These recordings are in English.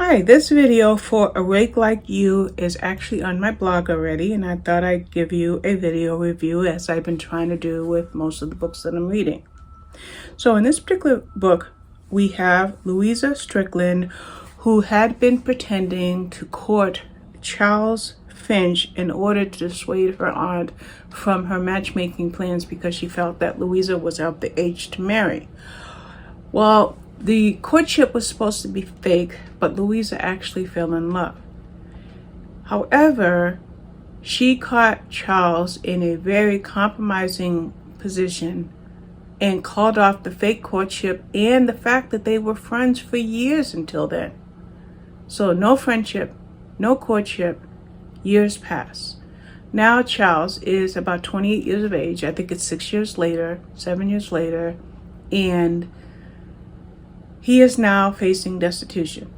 Hi, this video for A Rake Like You is actually on my blog already, and I thought I'd give you a video review as I've been trying to do with most of the books that I'm reading. So in this particular book, we have Louisa Strickland, who had been pretending to court Charles Finch in order to dissuade her aunt from her matchmaking plans because she felt that Louisa was of the age to marry. Well, the courtship was supposed to be fake, but Louisa actually fell in love. However, she caught Charles in a very compromising position and called off the fake courtship and the fact that they were friends for years until then. So no friendship, no courtship, years pass. Now Charles is about 28 years of age. I think it's 7 years later, and he is now facing destitution.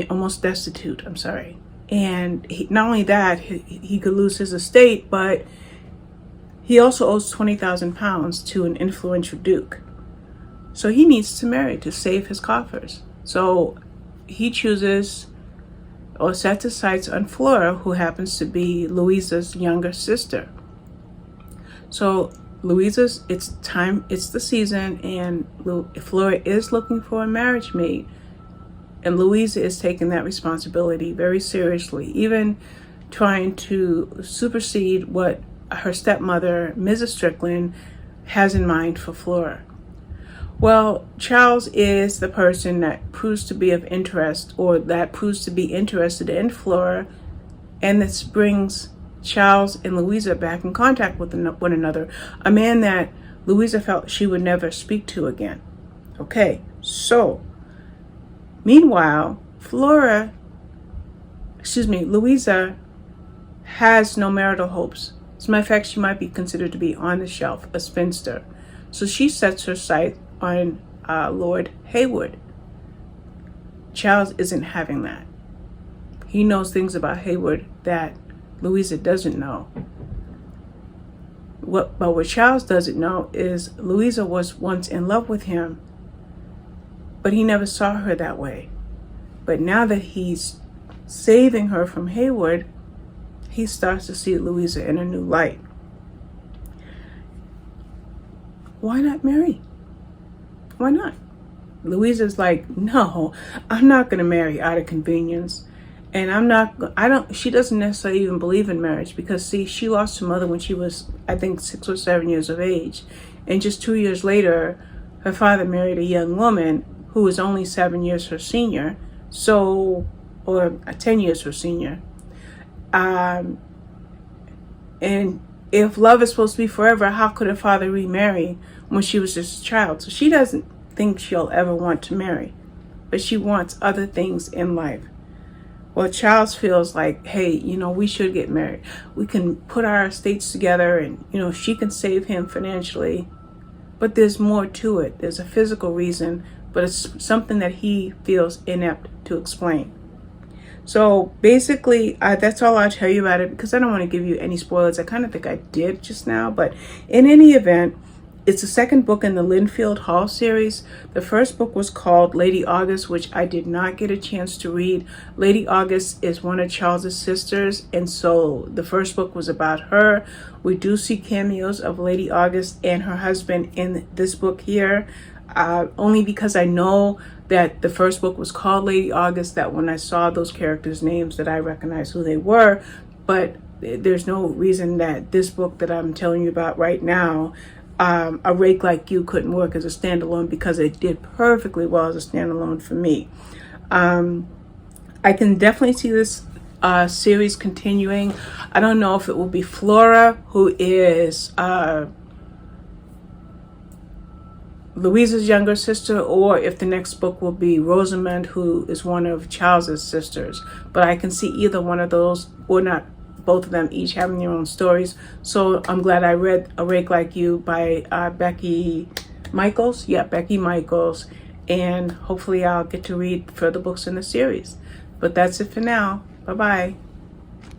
Almost destitute, I'm sorry. And not only that, he could lose his estate, but he also owes 20,000 pounds to an influential duke. So he needs to marry to save his coffers. So he chooses or sets his sights on Flora, who happens to be Louisa's younger sister. So it's the season, and Flora is looking for a marriage mate, and Louisa is taking that responsibility very seriously, even trying to supersede what her stepmother, Mrs. Strickland, has in mind for Flora. Well, Charles is the person that proves to be of interest, or that proves to be interested in Flora, and this brings Charles and Louisa back in contact with one another, a man that Louisa felt she would never speak to again. Okay, so meanwhile, Louisa has no marital hopes. As a matter of fact, she might be considered to be on the shelf, a spinster. So she sets her sight on Lord Haywood. Charles isn't having that. He knows things about Haywood that Louisa doesn't know. But what Charles doesn't know is Louisa was once in love with him, but he never saw her that way. But now that he's saving her from Haywood, he starts to see Louisa in a new light. Why not marry? Why not? Louisa's like, no, I'm not going to marry out of convenience. And she doesn't necessarily even believe in marriage because, see, she lost her mother when she was, I think, 6 or 7 years of age. And just 2 years later, her father married a young woman who was only 7 years her senior, or 10 years her senior. And if love is supposed to be forever, how could her father remarry when she was just a child? So she doesn't think she'll ever want to marry, but she wants other things in life. Well, Charles feels like, hey, we should get married. We can put our estates together, and, she can save him financially. But there's more to it. There's a physical reason, but it's something that he feels inept to explain. So basically, that's all I'll tell you about it, because I don't want to give you any spoilers. I kind of think I did just now, but in any event, it's the second book in the Linfield Hall series. The first book was called Lady August, which I did not get a chance to read. Lady August is one of Charles's sisters, and so the first book was about her. We do see cameos of Lady August and her husband in this book here, only because I know that the first book was called Lady August, that when I saw those characters' names that I recognized who they were. But there's no reason that this book that I'm telling you about right now, A Rake Like You, couldn't work as a standalone, because it did perfectly well as a standalone for me. I can definitely see this series continuing. I don't know if it will be Flora, who is Louisa's younger sister, or if the next book will be Rosamond, who is one of Charles's sisters. But I can see either one of those, or not both of them, each having their own stories. So I'm glad I read A Rake Like You by Becky Michaels. Yeah, Becky Michaels. And hopefully I'll get to read further books in the series. But that's it for now. Bye-bye.